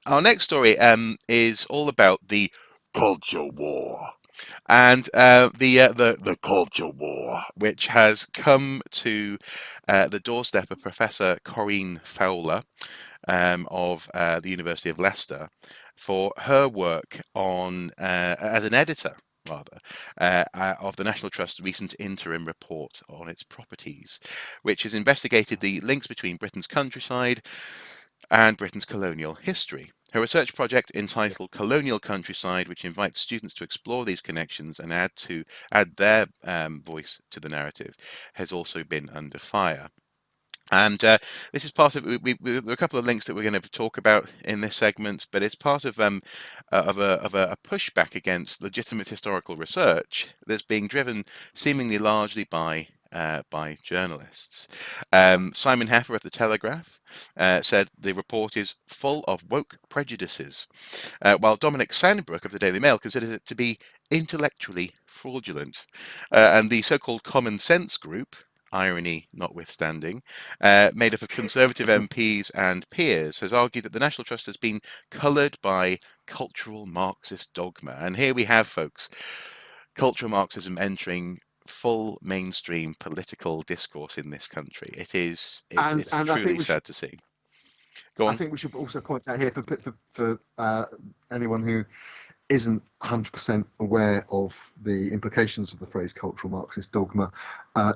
Our next story is all about the culture war. And the culture war, which has come to the doorstep of Professor Corinne Fowler of the University of Leicester for her work on as an editor. Rather, of the National Trust's recent interim report on its properties, which has investigated the links between Britain's countryside and Britain's colonial history. Her research project entitled Colonial Countryside, which invites students to explore these connections and add their voice to the narrative, has also been under fire. And this is part of there are a couple of links that we're going to talk about in this segment, but it's part of a pushback against legitimate historical research that's being driven seemingly largely by journalists. Simon Heffer of the Telegraph said the report is full of woke prejudices, while Dominic Sandbrook of the Daily Mail considers it to be intellectually fraudulent. And the so-called Common Sense Group, irony notwithstanding, made up of Conservative MPs and peers, has argued that the National Trust has been coloured by cultural Marxist dogma. And here we have, folks, cultural Marxism entering full mainstream political discourse in this country. It's And I think truly we should sad to see. Go on. also point out here for anyone who isn't 100% aware of the implications of the phrase cultural Marxist dogma,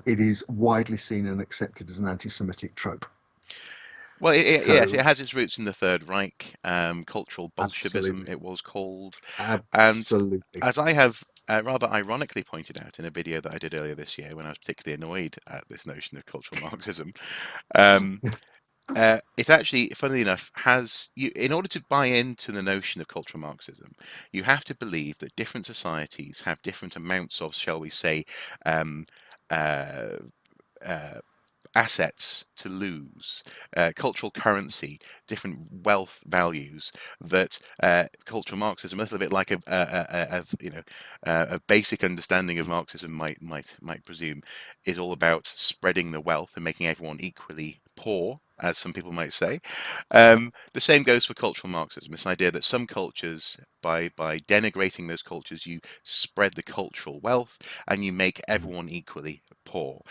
it is widely seen and accepted as an anti-Semitic trope. Well, yes, it So, has its roots in the Third Reich, cultural Bolshevism, absolutely, it was called. And absolutely. as I have rather ironically pointed out in a video that I did earlier this year when I was particularly annoyed at this notion of cultural Marxism, um, it actually, funnily enough, in order to buy into the notion of cultural Marxism, you have to believe that different societies have different amounts of, shall we say, um, uh, uh, assets to lose, cultural currency, different wealth values that cultural Marxism, a little bit like a basic understanding of Marxism might presume, is all about spreading the wealth and making everyone equally poor, as some people might say. The same goes for cultural Marxism. This idea that some cultures, by denigrating those cultures, you spread the cultural wealth and you make everyone equally poor.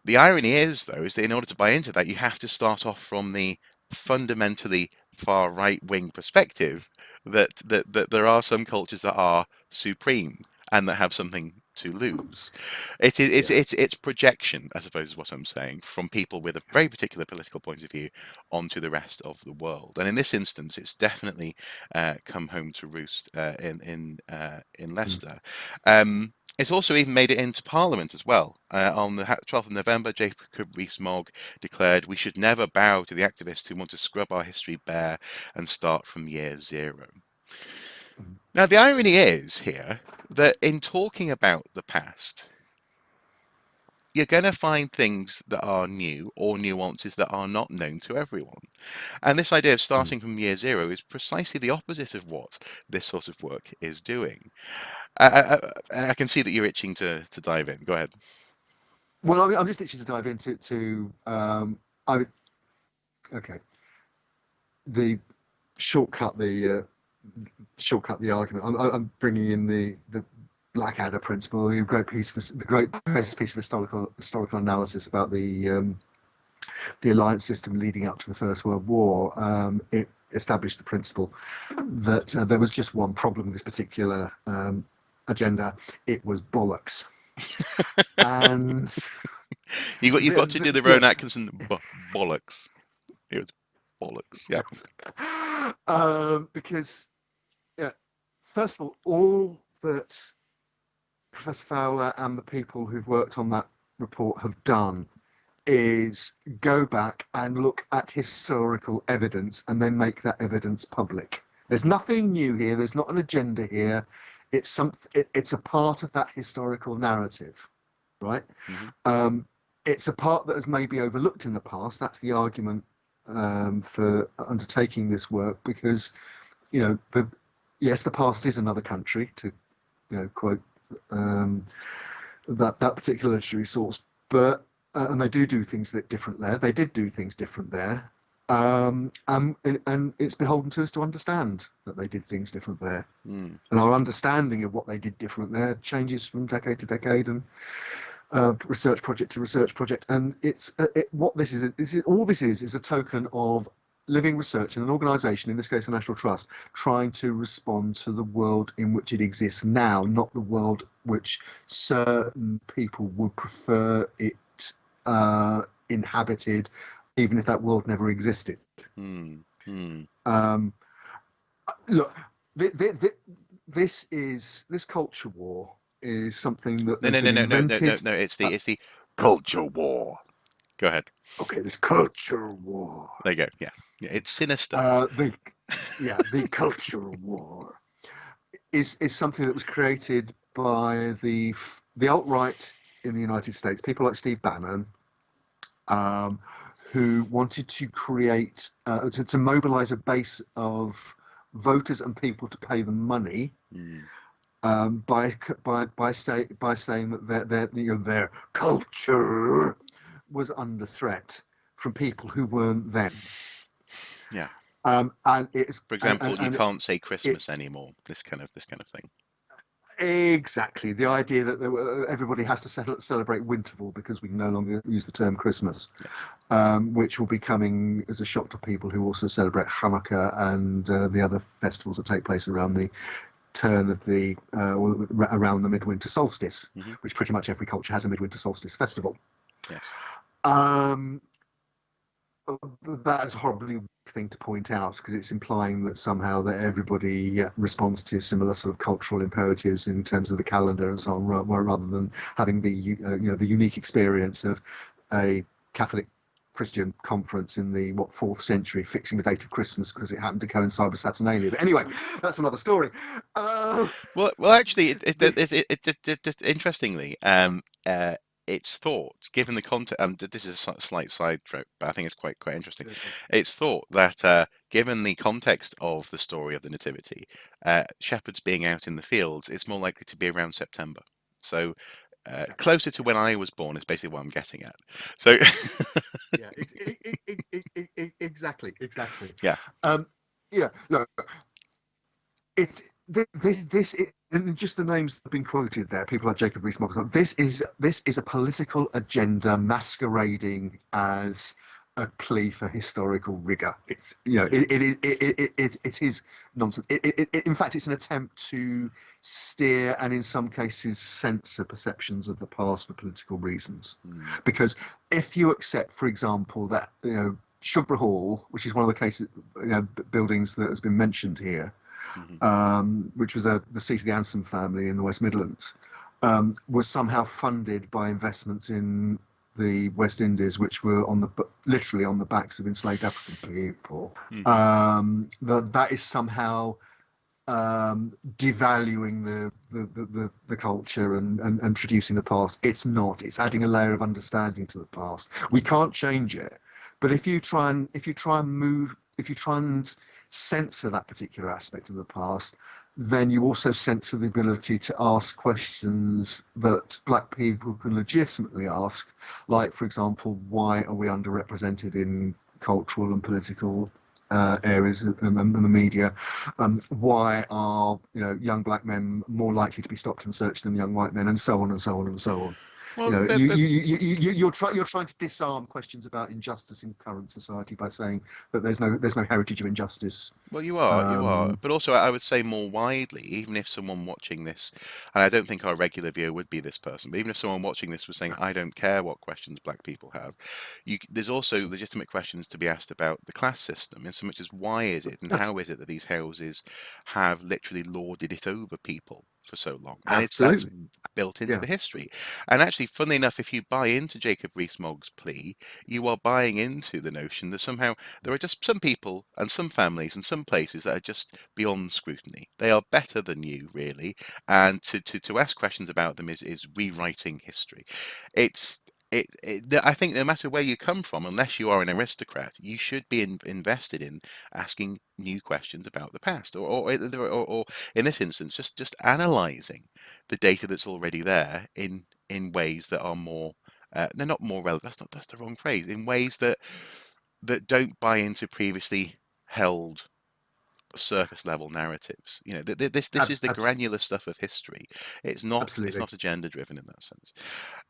The irony is, though, is that in order to buy into that, you have to start off from the fundamentally far right wing perspective that there are some cultures that are supreme and that have something to lose. Yeah. It's projection, I suppose, is what I'm saying, from people with a very particular political point of view onto the rest of the world. And in this instance, it's definitely come home to roost in Mm. Leicester. It's also even made it into Parliament as well. On the 12th of November, Jacob Rees-Mogg declared we should never bow to the activists who want to scrub our history bare and start from year zero. Mm. Now, the irony is here that in talking about the past, you're going to find things that are new or nuances that are not known to everyone. And this idea of Mm. starting from year zero is precisely the opposite of what this sort of work is doing. I can see that you're itching to dive in. Go ahead. Well, I'm just itching to dive into I okay, the shortcut the shortcut the argument. I'm bringing in the Blackadder principle, the great piece of historical analysis about the alliance system leading up to the First World War. It established the principle that there was just one problem with this particular agenda. It was bollocks. And You've got to do the Rowan Atkinson bollocks. It was bollocks. Yeah. because yeah, first of all that Professor Fowler and the people who've worked on that report have done is go back and look at historical evidence and then make that evidence public. There's nothing new here. There's not an agenda here. It's a part of that historical narrative, right? Mm-hmm. It's a part that has maybe overlooked in the past. That's the argument for undertaking this work, because yes, the past is another country, to quote that particular literary source, but and they do things that different there. They did do things different there. And it's beholden to us to understand that they did things different there. Mm. And our understanding of what they did different there changes from decade to decade and research project to research project. And what this is a token of living research in an organisation, in this case the National Trust, trying to respond to the world in which it exists now, not the world which certain people would prefer it inhabited, even if that world never existed. Mm. Mm. Um, Look, this culture war is something that No, has no, been no, no, no, no, no, invented. no. It's the culture war. Go ahead. Okay, this culture war. There you go. Yeah, yeah. It's sinister. The Yeah, the culture war is something that was created by the alt-right in the United States, people like Steve Bannon, um, who wanted to create to mobilize a base of voters and people to pay them money, Mm. by saying that their culture was under threat from people who weren't them. Yeah. And it's For example, you and can't say it Christmas anymore. This kind of thing. exactly the idea that everybody has to celebrate Winterval because we can no longer use the term Christmas, Yeah. which will be coming as a shock to people who also celebrate Hanukkah and the other festivals that take place around the turn of the around the midwinter solstice, Hmm. which pretty much every culture has a midwinter solstice festival. Yes. Um, that is a horribly weak thing to point out because it's implying that somehow that everybody responds to similar sort of cultural imperatives in terms of the calendar and so on, rather than having the unique experience of a Catholic Christian conference in the fourth century fixing the date of Christmas because it happened to coincide with Saturnalia. But anyway, that's another story. Uh, Well, actually, the, just interestingly, it's thought, given the context, this is a slight side trip, but I think it's quite interesting. It's thought that, given the context of the story of the Nativity, shepherds being out in the fields, it's more likely to be around September. So, exactly. closer to when I was born is basically what I'm getting at. So, Yeah, exactly. yeah. Yeah, look, it's and just the names that have been quoted there, people like Jacob Rees-Mogg. This is a political agenda masquerading as a plea for historical rigor. It's Yeah. it is nonsense. In fact, it's an attempt to steer and in some cases censor perceptions of the past for political reasons. Mm. Because if you accept, for example, that Shugborough Hall, which is one of the cases buildings that has been mentioned here, Hmm. which was the seat of the Anson family in the West Midlands, was somehow funded by investments in the West Indies, which were literally on the backs of enslaved African people. Hmm. That is somehow devaluing the culture and traducing the past. It's not. It's adding a layer of understanding to the past. We Mm. can't change it, but if you try and censor that particular aspect of the past, then you also censor the ability to ask questions that black people can legitimately ask, like, for example, why are we underrepresented in cultural and political areas and the media? Why are young black men more likely to be stopped and searched than young white men, and so on and so on and so on. Well, but You're trying to disarm questions about injustice in current society by saying that there's no heritage of injustice. Well, you are, Um, but also I would say more widely, even if someone watching this, and I don't think our regular viewer would be this person, but even if someone watching this was saying, I don't care what questions black people have, there's also legitimate questions to be asked about the class system, in so much as why is it and that's how is it that these houses have literally lorded it over people for so long, and that's absolutely, built into yeah. the history. And actually, funnily enough, if you buy into Jacob Rees-Mogg's plea, you are buying into the notion that somehow there are just some people and some families and some places that are just beyond scrutiny. They are better than you, really, and to ask questions about them is rewriting history. It's I think no matter where you come from, unless you are an aristocrat, you should be invested in asking new questions about the past, or in this instance, just analysing the data that's already there in ways that are more. They're not more relevant. That's the wrong phrase. In ways that that don't buy into previously held surface level narratives. This is the Absolutely. granular stuff of history. It's Absolutely. not agenda driven in that sense.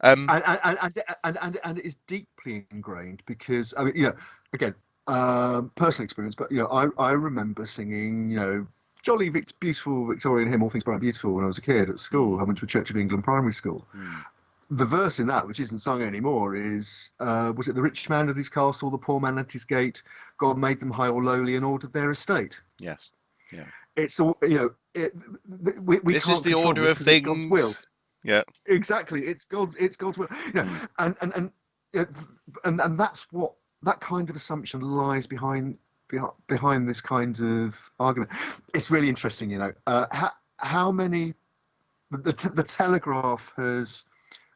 Um, And it is deeply ingrained because I mean, again, personal experience, but I remember singing, jolly beautiful Victorian hymn, All Things Bright and Beautiful, when I was a kid at school. I mm, went to a Church of England primary school. mm, The verse in that, which isn't sung anymore, is was it the rich man at his castle, the poor man at his gate? God made them high or lowly and ordered their estate. yes, yeah. It's all, we This is can't the control order this of because it's God's will. things. Yeah. Exactly, it's God's will. Mm, Yeah, and that's what that kind of assumption lies behind this kind of argument. It's really interesting, how many the Telegraph has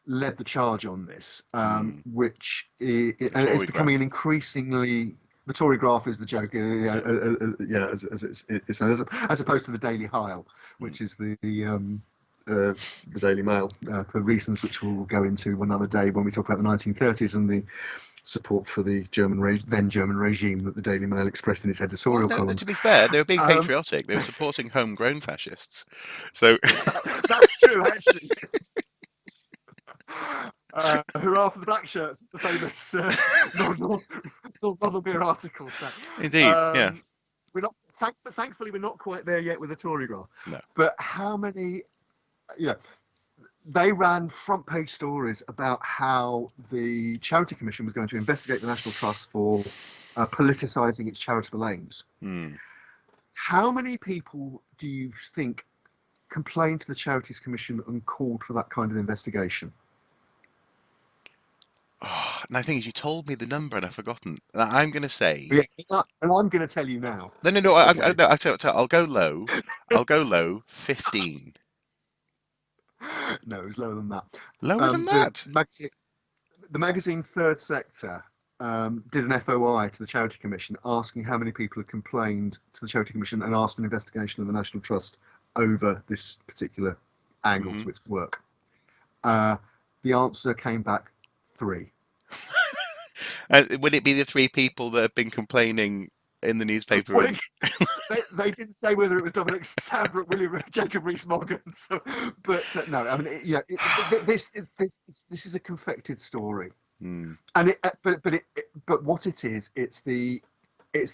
led the charge on this, mm. The and it's Tory becoming an graph. increasingly. The Tory graph is the joke, Yeah. as opposed to the Daily Hile, Mm. which is the Daily Mail, for reasons which we'll go into another day when we talk about the 1930s and the support for the then German regime that the Daily Mail expressed in its Well, editorial no, columns. to be fair, they were being Um, patriotic. They were supporting homegrown fascists. So, that's true, actually. Yes. Hurrah for the black shirts! The famous Northern article. So, indeed, yeah. um, we're not. Thankfully, we're not quite there yet with the Tory graph. No. But how many? Yeah, they ran front page stories about how the Charity Commission was going to investigate the National Trust for politicising its charitable aims. Mm. How many people do you think complained to the Charities Commission and called for that kind of investigation? Oh, and the thing is, you told me the number and I've forgotten. I'm going to say Yeah, and I'm going to tell you now. no, no, no. Okay. No, I'll go low. I'll go low. 15. No, it was lower than that. Lower than The that. magazine Third Sector did an FOI to the Charity Commission asking how many people had complained to the Charity Commission and asked for an investigation of the National Trust over this particular angle Hmm. to its work. The answer came back 3. Would it be the 3 people that have been complaining in the newspaper? Well, And they didn't say whether it was Dominic Sandbrook, William Jacob Rees-Mogg, so, but no, I mean, this is a confected story, hmm, and but what it is, it's the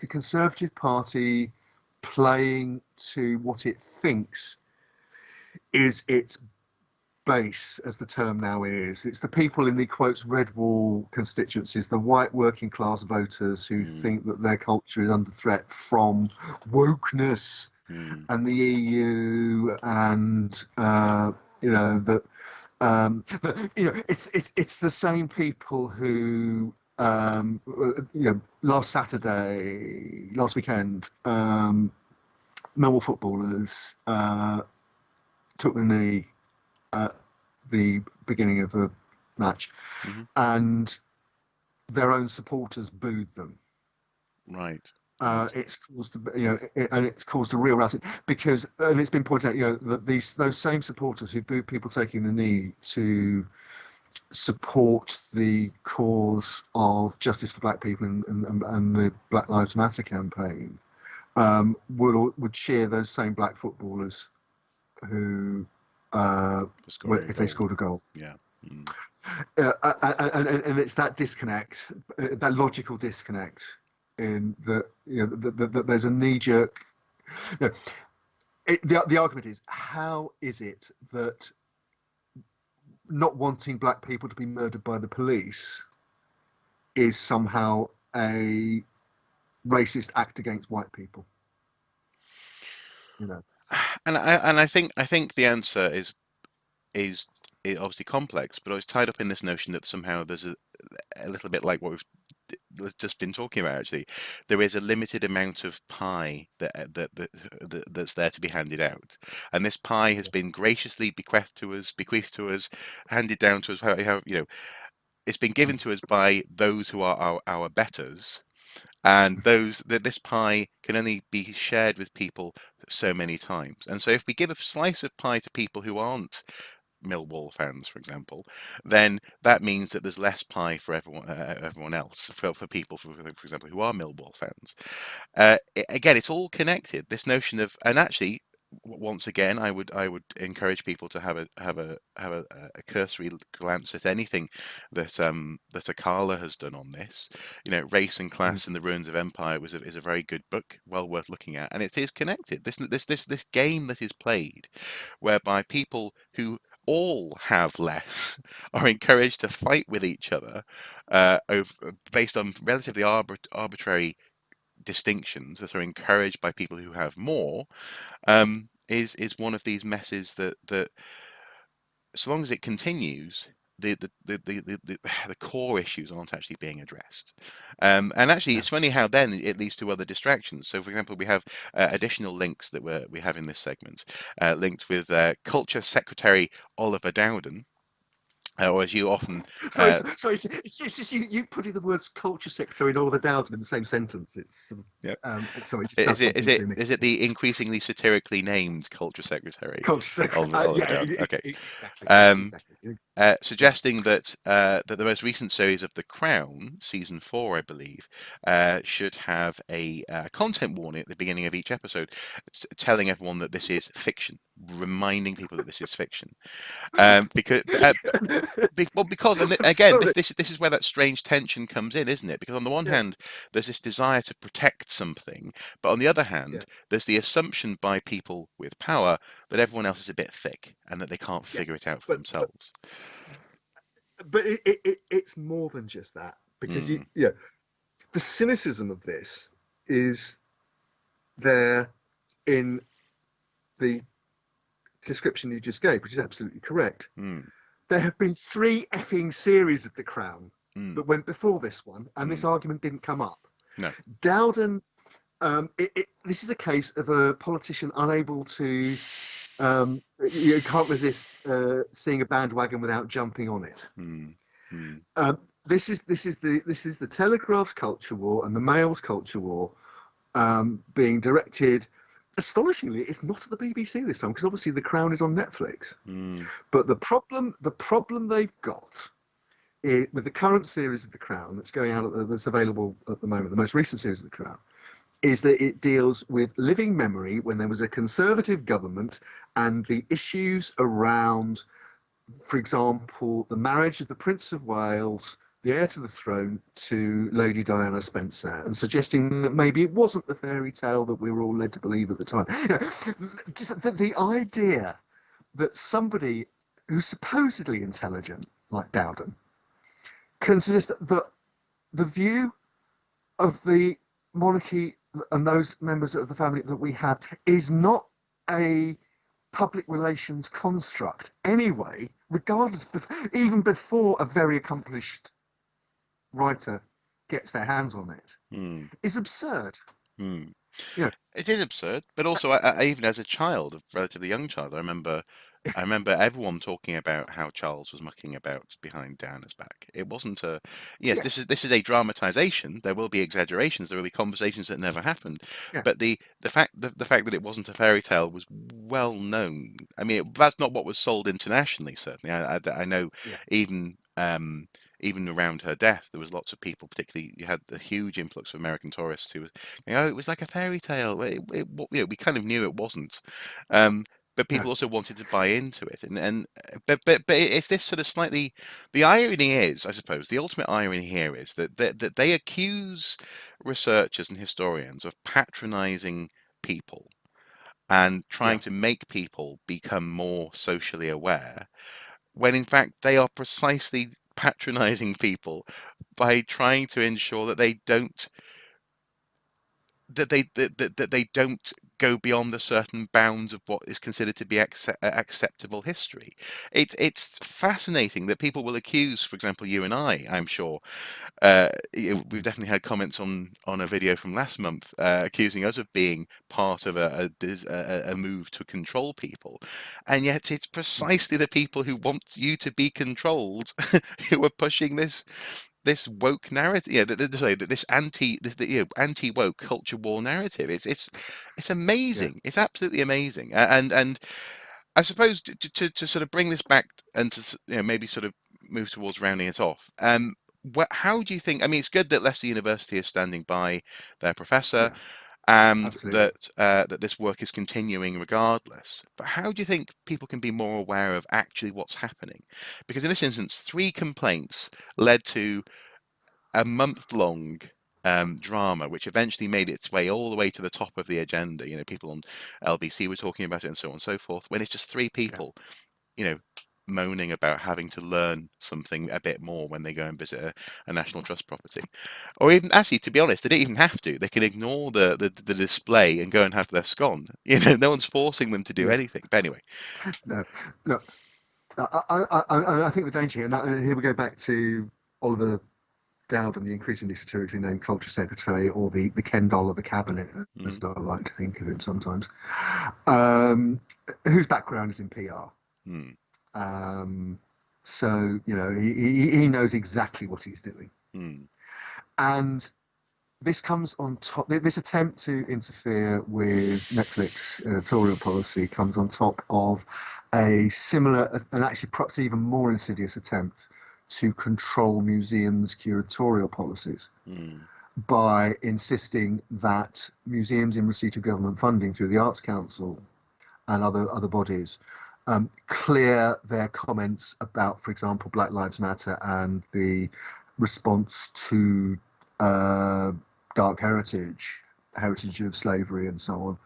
Conservative Party playing to what it thinks is its base, as the term now is. It's the people in the quotes red wall constituencies, the white working class voters who hmm, think that their culture is under threat from wokeness hmm, and the EU, and that it's the same people who last weekend, Millwall footballers took the knee at the beginning of the match, hmm. and their own supporters booed them. Right, right. It's caused, and it's caused a real row because, and it's been pointed out, that those same supporters who booed people taking the knee to support the cause of justice for black people and the Black Lives Matter campaign, would cheer those same black footballers who, For scoring a if they goal. scored a goal. Yeah. Mm. And it's that disconnect, that logical disconnect, in that that there's a knee jerk. You know, the argument is, how is it that not wanting black people to be murdered by the police is somehow a racist act against white people? You know. And I think the answer is obviously complex, but I was tied up in this notion that somehow there's a little bit like what we've just been talking about. Actually, there is a limited amount of pie that's there to be handed out, and this pie has been graciously bequeathed to us, handed down to us. It's been given to us by those who are our betters, and this pie can only be shared with people so many times. And so, if we give a slice of pie to people who aren't Millwall fans, for example, then that means that there's less pie for everyone else, for people, for example, who are Millwall fans. Again, it's all connected. This notion of, and actually, once again, I would encourage people to have a cursory glance at anything that Akala has done on this. Race and Mm. Class in the Ruins of Empire is a very good book, well worth looking at, and it is connected. This game that is played, whereby people who all have less are encouraged to fight with each other, based on relatively arbitrary distinctions that are encouraged by people who have more, is one of these messes that so long as it continues, the core issues aren't actually being addressed. And actually, Yeah. it's funny how then it leads to other distractions. So, for example, we have additional links that we have in this segment, linked with Culture Secretary Oliver Dowden, or as you often Sorry, uh, it's just you putting the words culture secretary and Oliver Dowden in the same sentence. It's sort Yep. sorry, it just Is does it is something it to me. is it the increasingly satirically named Culture Secretary Culture secretary. Oliver Yeah, Dowden? Okay. exactly. Yeah, Um, exactly. Yeah. Suggesting that the most recent series of The Crown, season 4, I believe, should have a content warning at the beginning of each episode, telling everyone that this is fiction, reminding people that this is fiction. Because well, because, and I'm again, sorry. this is where that strange tension comes in, isn't it? Because on the one Yeah, hand, there's this desire to protect something, but on the other yeah, hand, there's the assumption by people with power that everyone else is a bit thick and that they can't yeah. figure it out for But themselves. it's more than just that because Hmm. the cynicism of this is there in the description you just gave, which is absolutely correct. Hmm. There have been 3 effing series of The Crown Hmm. that went before this one, and Hmm. this argument didn't come up. No. Dowden, this is a case of a politician unable to, you can't resist seeing a bandwagon without jumping on it. Hmm. Hmm. This is the Telegraph's culture war and the Mail's culture war being directed. Astonishingly, it's not at the BBC this time because obviously The Crown is on Netflix. Hmm. But the problem they've got with the current series of The Crown that's going out, that's available at the moment, the most recent series of The Crown, is that it deals with living memory when there was a conservative government and the issues around, for example, the marriage of the Prince of Wales, the heir to the throne, to Lady Diana Spencer, and suggesting that maybe it wasn't the fairy tale that we were all led to believe at the time. Just the idea that somebody who's supposedly intelligent, like Dowden, can suggest that the view of the monarchy and those members of the family that we have is not a public relations construct anyway, regardless, even before a very accomplished writer gets their hands on it, Hmm. is absurd. Hmm. You know, It is absurd, but also, even as a child, a relatively young child, I remember everyone talking about how Charles was mucking about behind Diana's back. It wasn't a, yes, yeah, this is a dramatization. There will be exaggerations. There will be conversations that never happened. yeah, But the fact that it wasn't a fairy tale was well known. I mean, that's not what was sold internationally. Certainly, I know yeah, even. Even around her death, there was lots of people, particularly you had a huge influx of American tourists who was, it was like a fairy tale. We kind of knew it wasn't. Um, but no, people also wanted to buy into it, but it's this sort of slightly. The irony is, I suppose, the ultimate irony here is that they accuse researchers and historians of patronizing people and yeah, trying to make people become more socially aware, when in fact they are precisely patronizing people by trying to ensure that they don't go beyond the certain bounds of what is considered to be acceptable history. It's fascinating that people will accuse, for example, you and I'm sure, we've definitely had comments on a video from last month, accusing us of being part of a move to control people, and yet it's precisely the people who want you to be controlled who are pushing this woke narrative, sorry, this anti woke culture war narrative. It's yeah. amazing. It's absolutely amazing. And I suppose to sort of bring this back and to maybe sort of move towards rounding it off. How do you think? I mean, it's good that Leicester University is standing by their professor, Yeah, and absolutely. that this work is continuing regardless. But how do you think people can be more aware of actually what's happening? Because in this instance, three complaints led to a month-long drama, which eventually made its way all the way to the top of the agenda. People on LBC were talking about it, and so on and so forth. When it's just three Yeah, people, you know, moaning about having to learn something a bit more when they go and visit a National Trust property. Or even, actually, to be honest, they don't even have to. They can ignore the display and go and have their scone. No one's forcing them to do yeah. anything. But anyway. No, no. I think the danger here, and here we go back to Oliver Dowden, the increasingly satirically named culture secretary, or the Ken Doll of the cabinet, Mm, as I like to think of him sometimes, um, whose background is in PR. mm, Um, so he knows exactly what he's doing, mm, and this comes on top. This attempt to interfere with Netflix editorial policy comes on top of a similar, and actually perhaps even more insidious attempt to control museums' curatorial policies mm, by insisting that museums in receipt of government funding through the Arts Council and other bodies clear their comments about, for example, Black Lives Matter and the response to uh, dark heritage of slavery, and so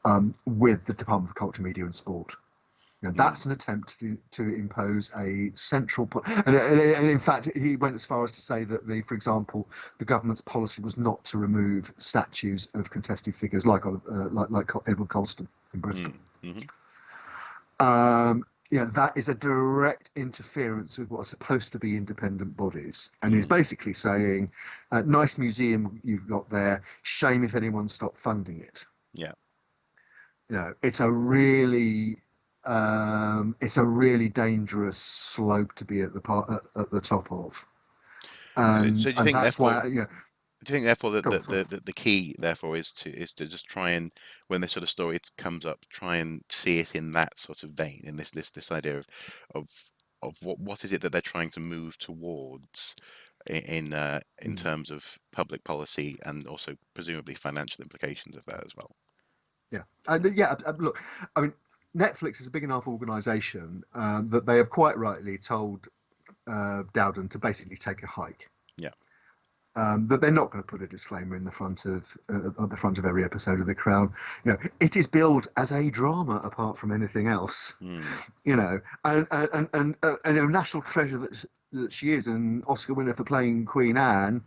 on, with the Department of Culture, Media and Sport. mm, That's an attempt to impose a central, and in fact, he went as far as to say that for example, the government's policy was not to remove statues of contested figures like Edward Colston in Bristol. mm, mhm, That is a direct interference with what are supposed to be independent bodies, and is mm, basically saying, "Nice museum you've got there. Shame if anyone stopped funding it." yeah. It's a really dangerous slope to be at the top of, So and do you think that's therefore? why. Do you think therefore that Go on, sorry. the key therefore is to just try and, when this sort of story comes up, try and see it in that sort of vein, in this idea of what is it that they're trying to move towards in Mm, terms of public policy, and also presumably financial implications of that as well. yeah, and look, I mean, Netflix is a big enough organisation that they have quite rightly told Dowden to basically take a hike. Yeah. That they're not going to put a disclaimer in the front of at the front of every episode of The Crown. It is billed as a drama apart from anything else. Mm, And a national treasure that she is, an Oscar winner for playing Queen Anne.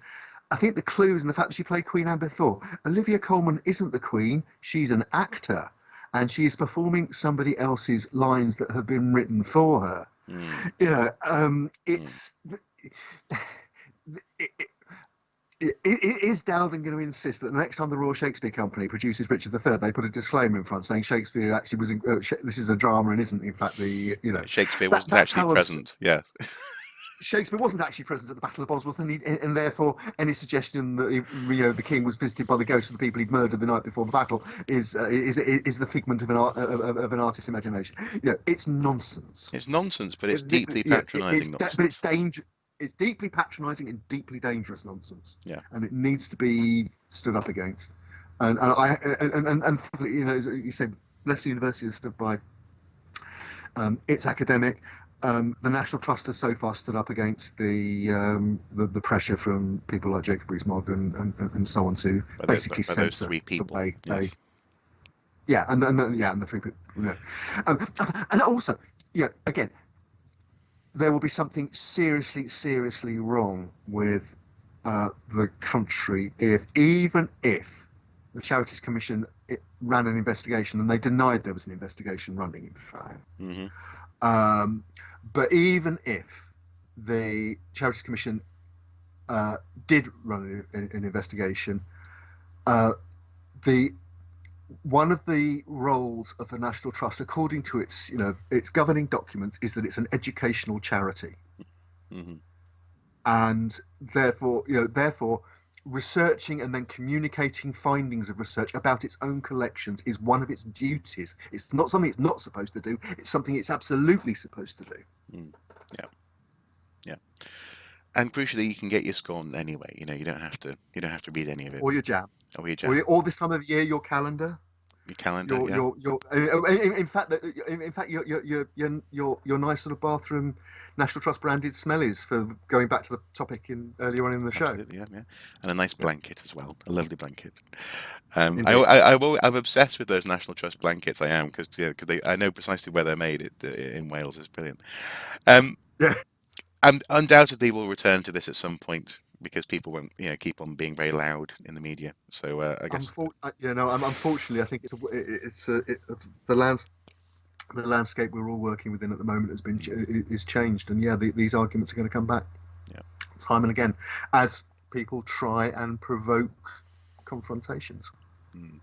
I think the clue is in the fact that she played Queen Anne before. Olivia Colman isn't the Queen; she's an actor, and she is performing somebody else's lines that have been written for her. mm, mm. It's. It, is Dowden going to insist that the next time the Royal Shakespeare Company produces Richard III, they put a disclaimer in front saying Shakespeare actually was this is a drama and isn't in fact Yeah, Shakespeare that wasn't that's actually how absurd. present. Yes. Shakespeare wasn't actually present at the Battle of Bosworth, and therefore any suggestion that the king was visited by the ghosts of the people he'd murdered the night before the battle is the figment of of an artist's imagination. It's nonsense. It's nonsense, but it's deeply patronizing But it's nonsense. danger. It's deeply patronising and deeply dangerous nonsense, Yeah. and it needs to be stood up against. And as you said, Leicester University has stood by its academic. The National Trust has so far stood up against the pressure from people like Jacob Rees-Mogg and so on to basically By those censor three the people. way they. Yes. Yeah, and the three people. And also, again, there will be something seriously wrong with the country even if the Charities Commission ran an investigation, and they denied there was an investigation running, in fact. Hmm. Um, but even if the Charities Commission did run an investigation, uh, the one of the roles of the National Trust, according to its governing documents, is that it's an educational charity, Hmm. and therefore researching and then communicating findings of research about its own collections is one of its duties. It's not something it's not supposed to do. It's something it's absolutely supposed to do. Mm. Yeah. Yeah. And crucially, you can get your scone anyway. You don't have to read any of it. Or your jam, Or your jam, or this time of year, your calendar. your calendar. Yeah. In fact, your nice sort of bathroom National Trust branded smellies, for going back to the topic earlier on in the show. Absolutely, yeah, yeah, and a nice Yeah, blanket as well, a lovely blanket. indeed. I'm obsessed with those National Trust blankets. I am because I know precisely where they're made. In Wales is brilliant. Um, Yeah. and undoubtedly we'll return to this at some point because people won't, keep on being very loud in the media. So I guess, Unfortunately, I think the landscape we're all working within at the moment is changed, and yeah, these arguments are going to come back yeah, time and again as people try and provoke confrontations. mm.